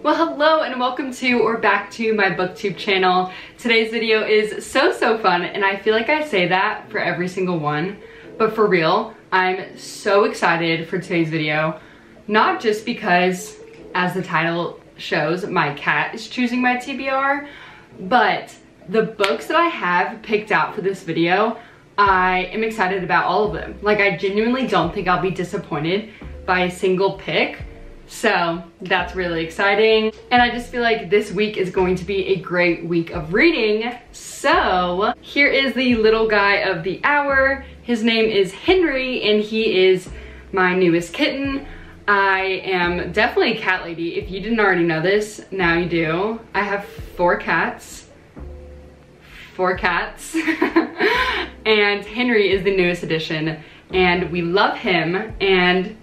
Well, hello and welcome to or back to my booktube channel. Today's video is so fun, and I feel like I say that for every single one, but for real, I'm so excited for today's video. Not just because, as the title shows, my cat is choosing my TBR, but the books that I have picked out for this video, I am excited about all of them. Like, I genuinely don't think I'll be disappointed by a single pick. So that's really exciting. And I just feel like this week is going to be a great week of reading. So here is the little guy of the hour. His name is Henry and he is my newest kitten. I am definitely a cat lady. If you didn't already know this, now you do. I have 4 cats. 4 cats. And Henry is the newest addition and we love him, and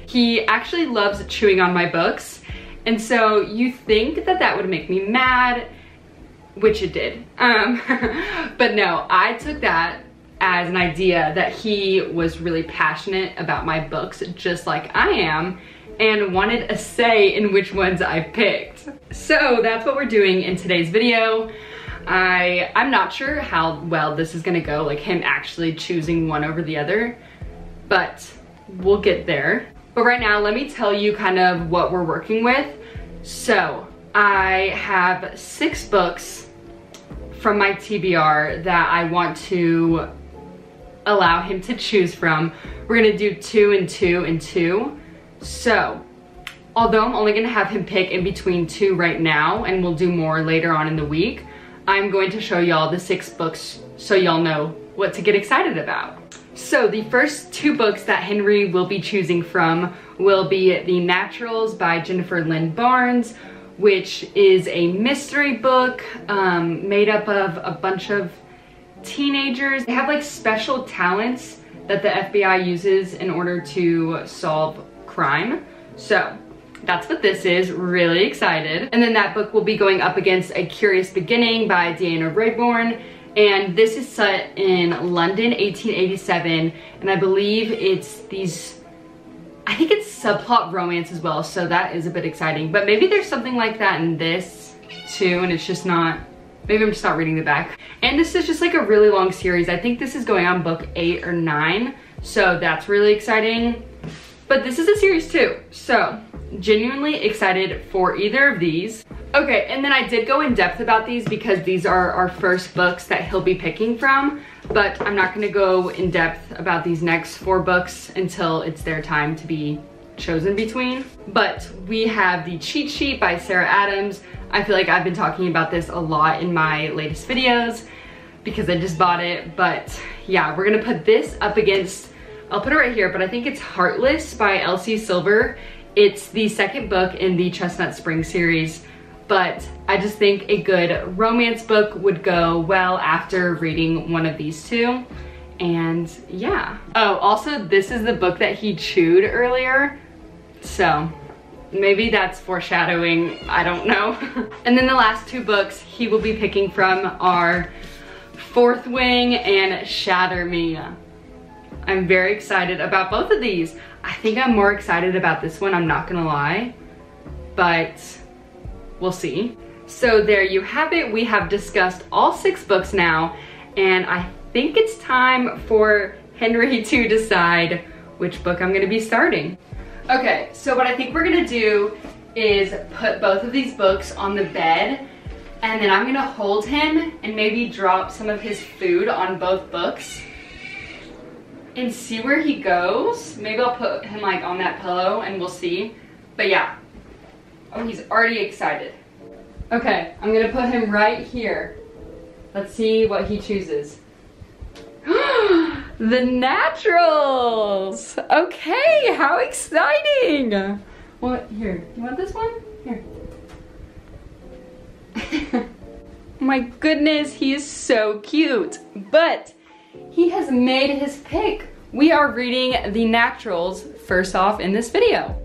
he actually loves chewing on my books, and so you think that that would make me mad, which it did. But no, I took that as an idea that he was really passionate about my books, just like I am, and wanted a say in which ones I picked. So that's what we're doing in today's video. I'm not sure how well this is gonna go, like him actually choosing one over the other, but we'll get there. But right now, let me tell you kind of what we're working with. So I have 6 books from my TBR that I want to allow him to choose from. We're gonna do 2 and 2 and 2. So although I'm only gonna have him pick in between 2 right now, and we'll do more later on in the week, I'm going to show y'all the 6 books so y'all know what to get excited about. So the first 2 books that Henry will be choosing from will be The Naturals by Jennifer Lynn Barnes, which is a mystery book made up of a bunch of teenagers. They have like special talents that the FBI uses in order to solve crime. So that's what this is. Really excited. And then that book will be going up against A Curious Beginning by Deanna Raybourn. And this is set in London, 1887, and I believe it's I think it's subplot romance as well, so that is a bit exciting. But maybe there's something like that in this too, and it's just not, maybe I'm just not reading the back. And this is just like a really long series. I think this is going on book 8 or 9, so that's really exciting. But this is a series too, so genuinely excited for either of these. Okay, and then I did go in depth about these because these are our first books that he'll be picking from, but I'm not gonna go in depth about these next 4 books until it's their time to be chosen between. But we have The Cheat Sheet by Sarah Adams. I feel like I've been talking about this a lot in my latest videos because I just bought it, but yeah, we're gonna put this up against, I'll put it right here, but I think it's Heartless by Elsie Silver. It's the 2nd book in the Chestnut Spring series, but I just think a good romance book would go well after reading one of these 2. And yeah. Oh, also this is the book that he chewed earlier, so maybe that's foreshadowing, I don't know. And then the last 2 books he will be picking from are Fourth Wing and Shatter Me. I'm very excited about both of these. I think I'm more excited about this one, I'm not gonna lie, but we'll see. So there you have it. We have discussed all 6 books now, and I think it's time for Henry to decide which book I'm gonna be starting. Okay, so what I think we're gonna do is put both of these books on the bed, and then I'm gonna hold him and maybe drop some of his food on both books and see where he goes. Maybe I'll put him like on that pillow and we'll see. But yeah. Oh, he's already excited. Okay, I'm gonna put him right here. Let's see what he chooses. The Naturals! Okay, how exciting! What, here, you want this one? Here. My goodness, he is so cute. But he has made his pick. We are reading The Naturals first off in this video.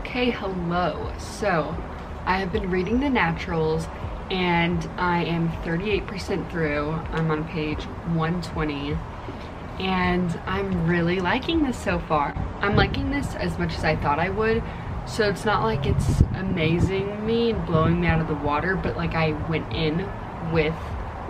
Okay, hello. So I have been reading The Naturals and I am 38% through. I'm on page 120 and I'm really liking this so far. I'm liking this as much as I thought I would. So it's not like it's amazing me and blowing me out of the water, but like I went in with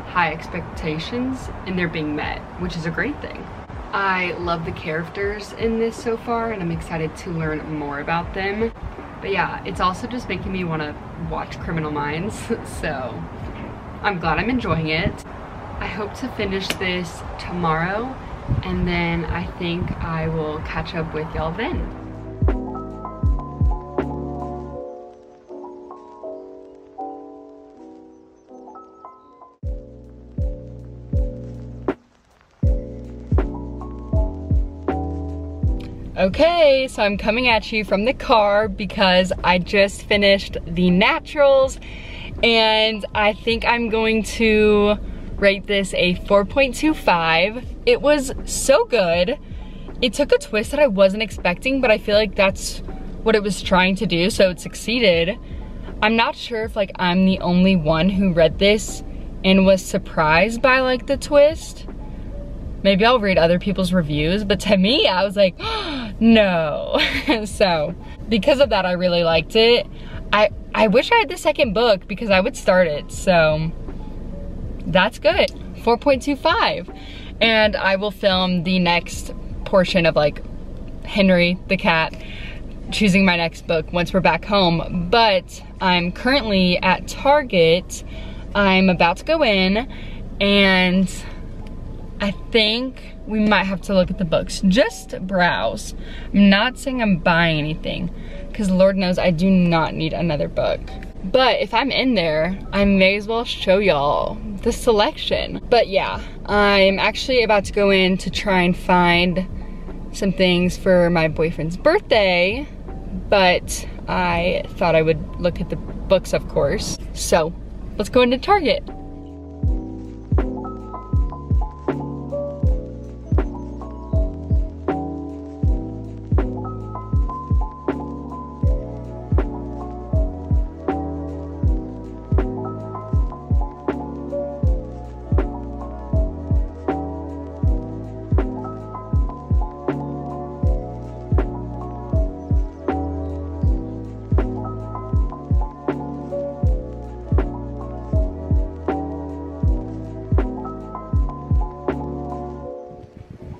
high expectations and they're being met, which is a great thing. I love the characters in this so far and I'm excited to learn more about them. But yeah, it's also just making me want to watch Criminal Minds, so I'm glad I'm enjoying it. I hope to finish this tomorrow and then I think I will catch up with y'all then. Okay, so I'm coming at you from the car because I just finished The Naturals and I think I'm going to rate this a 4.25. It was so good. It took a twist that I wasn't expecting, but I feel like that's what it was trying to do, so it succeeded. I'm not sure if like I'm the only one who read this and was surprised by like the twist. Maybe I'll read other people's reviews, but to me, I was like, oh, no. So, because of that, I really liked it. I wish I had the second book because I would start it, so that's good. 4.25. And I will film the next portion of like Henry the cat choosing my next book once we're back home. But I'm currently at Target. I'm about to go in and I think we might have to look at the books, just browse. I'm not saying I'm buying anything, because Lord knows I do not need another book. But if I'm in there, I may as well show y'all the selection. But yeah, I'm actually about to go in to try and find some things for my boyfriend's birthday, but I thought I would look at the books, of course. So let's go into Target.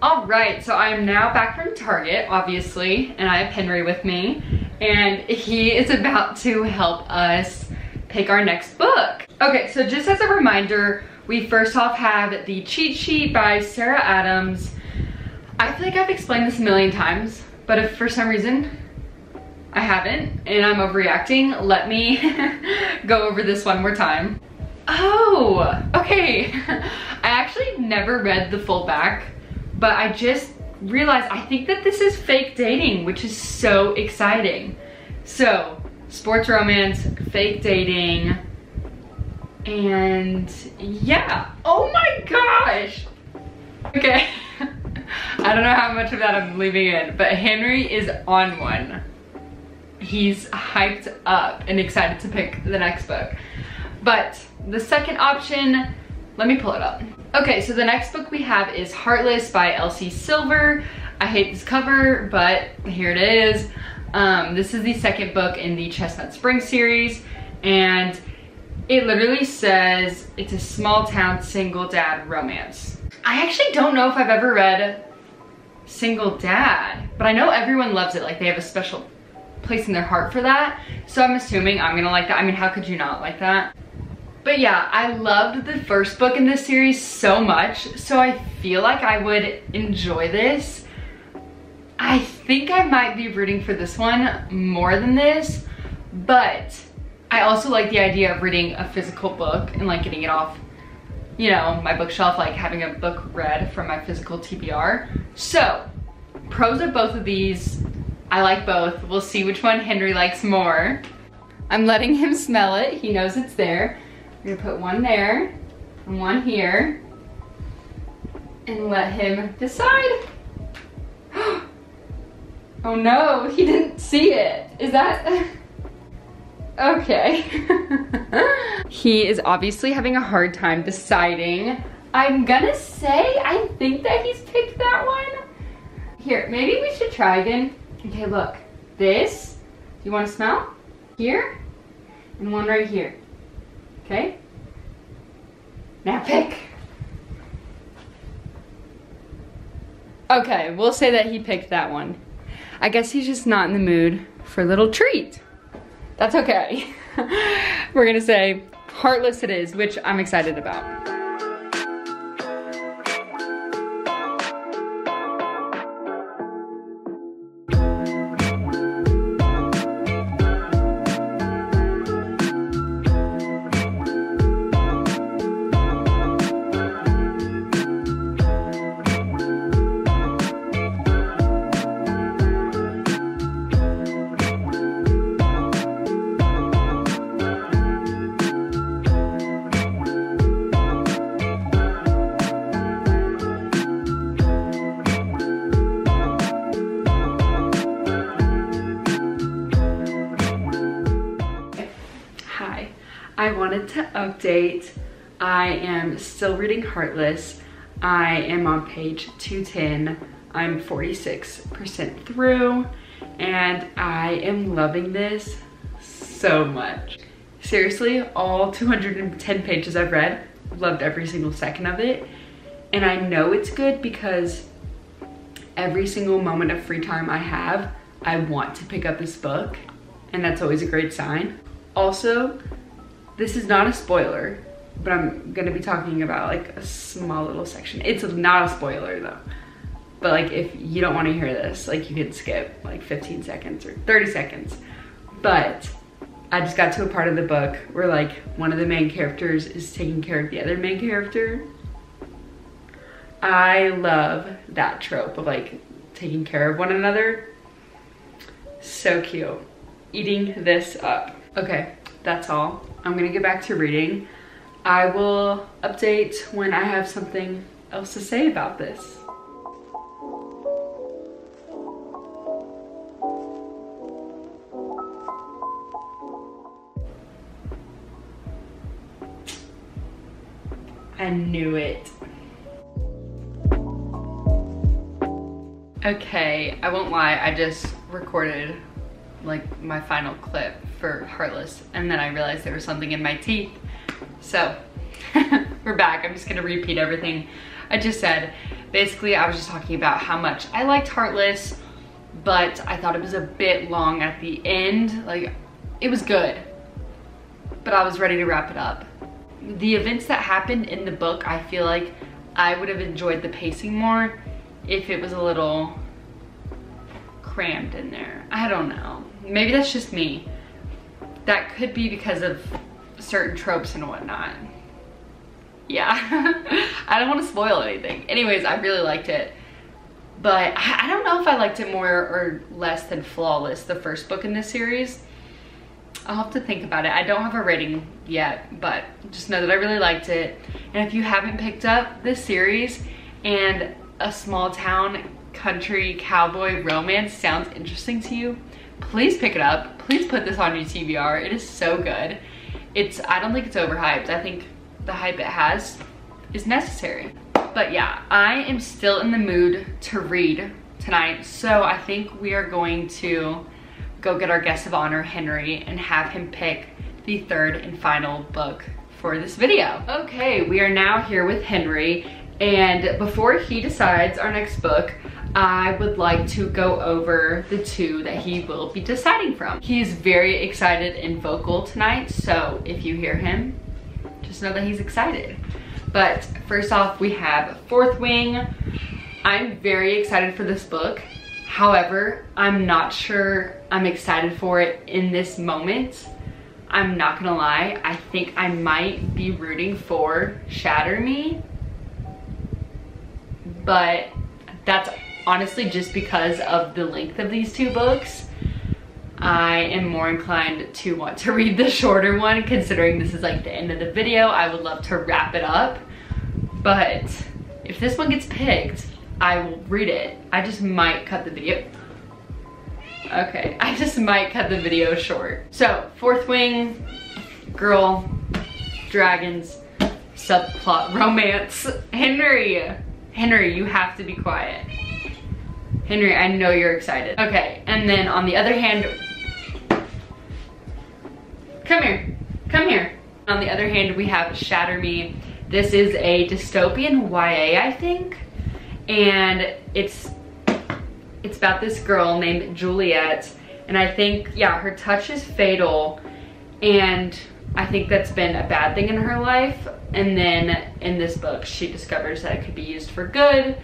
Alright, so I'm now back from Target, obviously, and I have Henry with me, and he is about to help us pick our next book. Okay, so just as a reminder, we first off have The Cheat Sheet by Sarah Adams. I feel like I've explained this a million times, but if for some reason I haven't and I'm overreacting, let me go over this one more time. Oh, okay. I actually never read the full back, but I just realized I think that this is fake dating, which is so exciting. So, sports romance, fake dating, and yeah. Oh my gosh! Okay, I don't know how much of that I'm leaving in, but Henry is on one. He's hyped up and excited to pick the next book. But the second option, let me pull it up. Okay, so the next book we have is Heartless by Elsie Silver. I hate this cover, but here it is. This is the second book in the Chestnut Spring series, and it literally says it's a small town single dad romance. I actually don't know if I've ever read Single Dad, but I know everyone loves it. Like they have a special place in their heart for that. So I'm assuming I'm gonna like that. I mean, how could you not like that? But yeah, I loved the first book in this series so much, so I feel like I would enjoy this. I think I might be rooting for this one more than this, but I also like the idea of reading a physical book and like getting it off, you know, my bookshelf, like having a book read from my physical TBR. So, pros of both of these, I like both. We'll see which one Henry likes more. I'm letting him smell it, he knows it's there. I'm gonna put one there and one here and let him decide. Oh no, he didn't see it. Is that? Okay. He is obviously having a hard time deciding. I'm gonna say I think that he's picked that one. Here, maybe we should try again. Okay, look. This, do you want to smell? Here, and one right here. Okay? Now pick. Okay, we'll say that he picked that one. I guess he's just not in the mood for a little treat. That's okay. We're gonna say Heartless it is, which I'm excited about. I wanted to update. I am still reading Heartless. I am on page 210. I'm 46% through, and I am loving this so much. Seriously, all 210 pages I've read, loved every single second of it. And I know it's good because every single moment of free time I have, I want to pick up this book, and that's always a great sign. Also, this is not a spoiler, but I'm gonna be talking about like a small little section. It's not a spoiler though. But like if you don't wanna hear this, like you can skip like 15 seconds or 30 seconds. But I just got to a part of the book where like one of the main characters is taking care of the other main character. I love that trope of like taking care of one another. So cute. Eating this up. Okay, that's all. I'm gonna get back to reading. I will update when I have something else to say about this. I knew it. Okay, I won't lie, I just recorded like my final clip for Heartless, and then I realized there was something in my teeth. So we're back. I'm just gonna repeat everything I just said. Basically, I was just talking about how much I liked Heartless, but I thought it was a bit long at the end. Like, it was good, but I was ready to wrap it up. The events that happened in the book, I feel like I would have enjoyed the pacing more if it was a little crammed in there. I don't know. Maybe that's just me. That could be because of certain tropes and whatnot. Yeah. I don't want to spoil anything. Anyways, I really liked it. But I don't know if I liked it more or less than Flawless, the first book in this series. I'll have to think about it. I don't have a rating yet, but just know that I really liked it. And if you haven't picked up this series and a small town country cowboy romance sounds interesting to you, please pick it up. Please put this on your TBR. It is so good. I don't think it's overhyped. I think the hype it has is necessary. But yeah, I am still in the mood to read tonight, so I think we are going to go get our guest of honor, Henry, and have him pick the third and final book for this video. Okay, we are now here with Henry, and before he decides our next book, I would like to go over the two that he will be deciding from. He is very excited and vocal tonight, so if you hear him, just know that he's excited. But first off, we have Fourth Wing. I'm very excited for this book. However, I'm not sure I'm excited for it in this moment. I'm not gonna lie, I think I might be rooting for Shatter Me, but that's honestly just because of the length of these two books. I am more inclined to want to read the shorter one, considering this is like the end of the video. I would love to wrap it up, but if this one gets picked, I will read it. I just might cut the video. Okay, I just might cut the video short. So, Fourth Wing, girl, dragons, subplot, romance. Henry, you have to be quiet. Henry, I know you're excited. Okay, and then on the other hand, come here. On the other hand, we have Shatter Me. This is a dystopian YA, I think. And it's about this girl named Juliet. And I think, yeah, her touch is fatal. And I think that's been a bad thing in her life. And then in this book, she discovers that it could be used for good.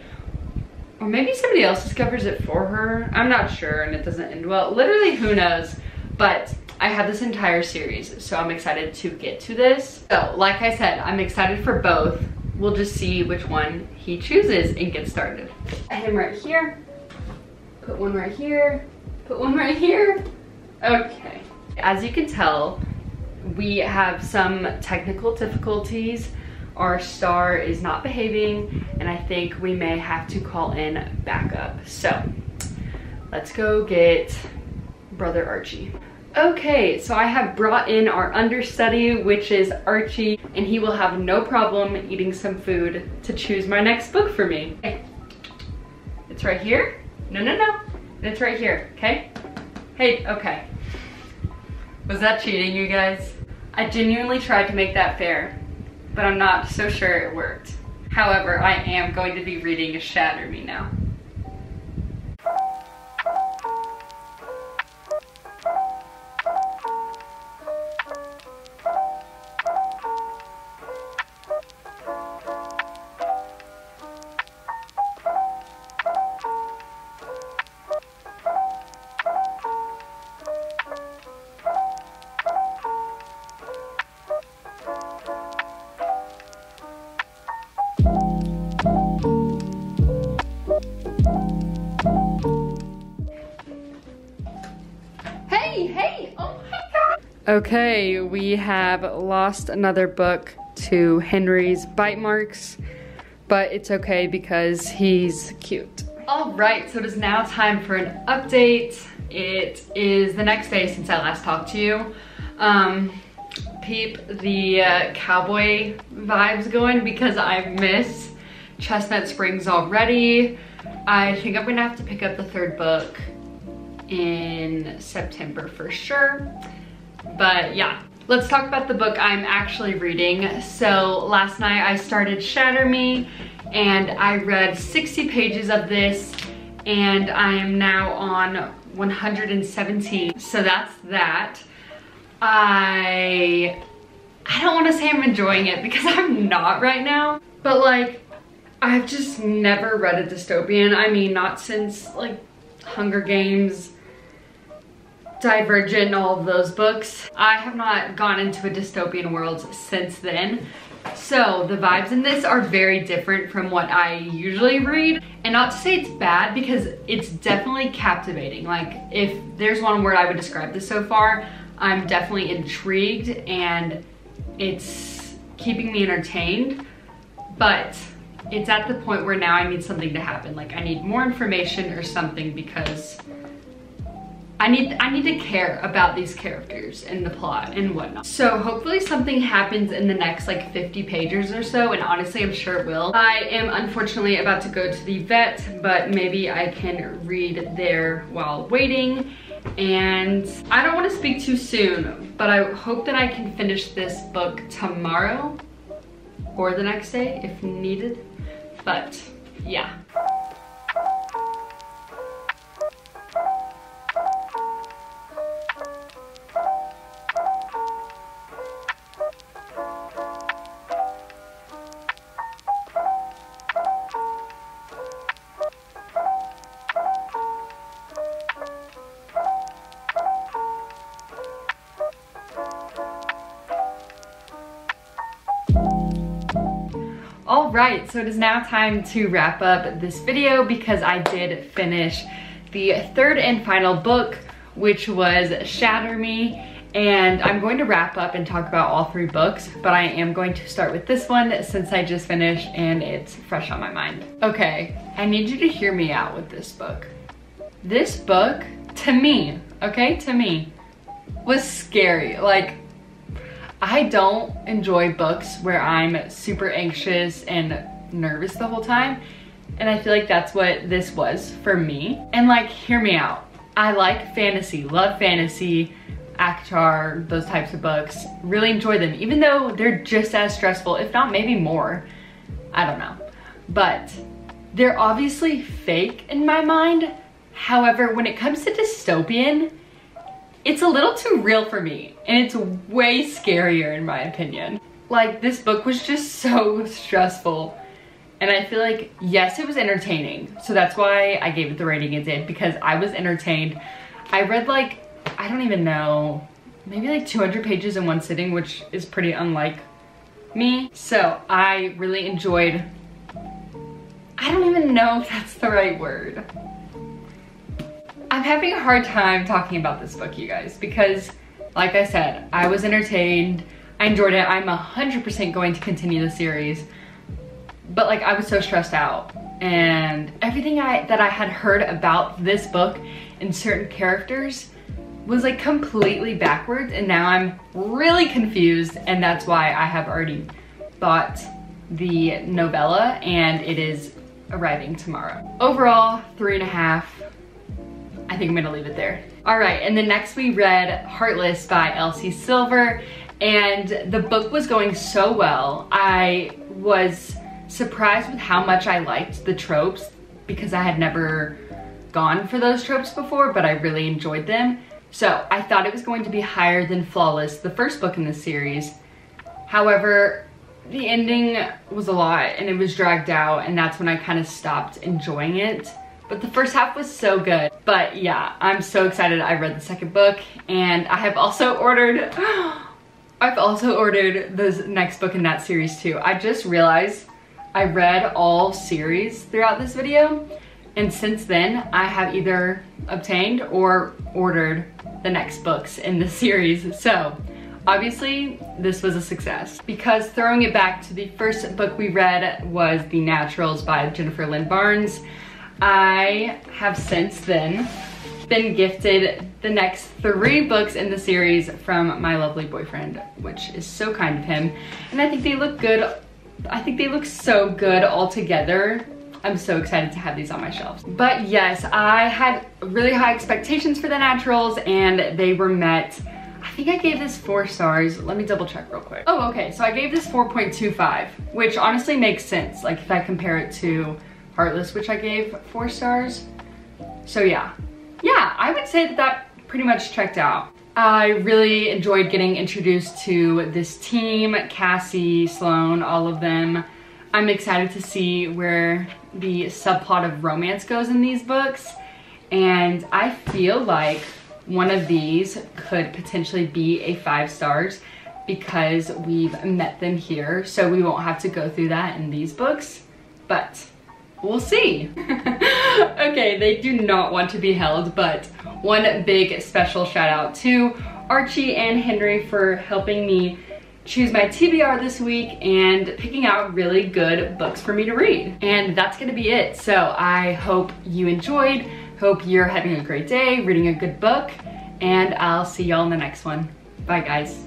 Or maybe somebody else discovers it for her. I'm not sure, and it doesn't end well. Literally, who knows? But I have this entire series, so I'm excited to get to this. So, like I said, I'm excited for both. We'll just see which one he chooses and get started. Put him right here. Put one right here. Put one right here. Okay. As you can tell, we have some technical difficulties. Our star is not behaving, and I think we may have to call in backup. So let's go get brother Archie. Okay, so I have brought in our understudy, which is Archie, and he will have no problem eating some food to choose my next book for me. Okay. It's right here. No. It's right here, okay? Hey, okay. Was that cheating, you guys? I genuinely tried to make that fair, but I'm not so sure it worked. However, I am going to be reading Shatter Me now. Hey, oh my God. Okay, we have lost another book to Henry's bite marks, but it's okay because he's cute. All right, so it is now time for an update. It is the next day since I last talked to you. Peep the cowboy vibes going because I miss Chestnut Springs already. I think I'm gonna have to pick up the third book in September for sure. But yeah, let's talk about the book I'm actually reading. So last night I started Shatter Me and I read 60 pages of this and I am now on 117. So that's that. I don't want to say I'm enjoying it because I'm not right now, but like I've just never read a dystopian. I mean, not since like Hunger Games, Divergent, all of those books. I have not gone into a dystopian world since then. So the vibes in this are very different from what I usually read. And not to say it's bad because it's definitely captivating. Like if there's one word I would describe this so far, I'm definitely intrigued and it's keeping me entertained. But it's at the point where now I need something to happen. Like I need more information or something because I need to care about these characters and the plot and whatnot. So hopefully something happens in the next like 50 pages or so, and honestly I'm sure it will. I am unfortunately about to go to the vet, but maybe I can read there while waiting. And I don't want to speak too soon, but I hope that I can finish this book tomorrow or the next day if needed. But yeah. All right, so it is now time to wrap up this video because I did finish the third and final book, which was Shatter Me. And I'm going to wrap up and talk about all three books, but I am going to start with this one since I just finished and it's fresh on my mind. Okay, I need you to hear me out with this book. This book to me, okay, to me, was scary. Like, I don't enjoy books where I'm super anxious and nervous the whole time. And I feel like that's what this was for me. And like, hear me out. I like fantasy, love fantasy, ACOTAR, those types of books. Really enjoy them, even though they're just as stressful, if not maybe more. I don't know. But they're obviously fake in my mind. However, when it comes to dystopian, it's a little too real for me, and it's way scarier in my opinion. Like, this book was just so stressful, and I feel like, yes, it was entertaining, so that's why I gave it the rating it did, because I was entertained. I read like, I don't even know, maybe like 200 pages in one sitting, which is pretty unlike me. So I really enjoyed, I don't even know if that's the right word. I'm having a hard time talking about this book, you guys, because like I said, I was entertained, I enjoyed it, I'm 100% going to continue the series, but like I was so stressed out, and everything that I had heard about this book and certain characters was like completely backwards, and now I'm really confused, and that's why I have already bought the novella, and it is arriving tomorrow. Overall, 3.5. I think I'm gonna leave it there. All right, and then next we read Heartless by Elsie Silver, and the book was going so well. I was surprised with how much I liked the tropes, because I had never gone for those tropes before, but I really enjoyed them. So I thought it was going to be higher than Flawless, the first book in the series. However, the ending was a lot and it was dragged out, and that's when I kind of stopped enjoying it. But the first half was so good. But yeah, I'm so excited I read the second book, and I have also ordered, the next book in that series too. I just realized I read all series throughout this video, and since then I have either obtained or ordered the next books in the series. So obviously this was a success, because throwing it back to the first book we read was The Naturals by Jennifer Lynn Barnes. I have since then been gifted the next 3 books in the series from my lovely boyfriend, which is so kind of him. And I think they look good. I think they look so good all together. I'm so excited to have these on my shelves. But yes, I had really high expectations for The Naturals, and they were met. I think I gave this 4 stars. Let me double check real quick. Oh, okay, so I gave this 4.25, which honestly makes sense. Like if I compare it to Heartless, which I gave 4 stars. So yeah, I would say that pretty much checked out. I really enjoyed getting introduced to this team, Cassie, Sloane, all of them. I'm excited to see where the subplot of romance goes in these books, and I feel like one of these could potentially be a 5 stars because we've met them here, so we won't have to go through that in these books, but we'll see. Okay, they do not want to be held, but one big special shout out to Archie and Henry for helping me choose my TBR this week and picking out really good books for me to read. And that's gonna be it. So I hope you enjoyed, hope you're having a great day, reading a good book, and I'll see y'all in the next one. Bye guys.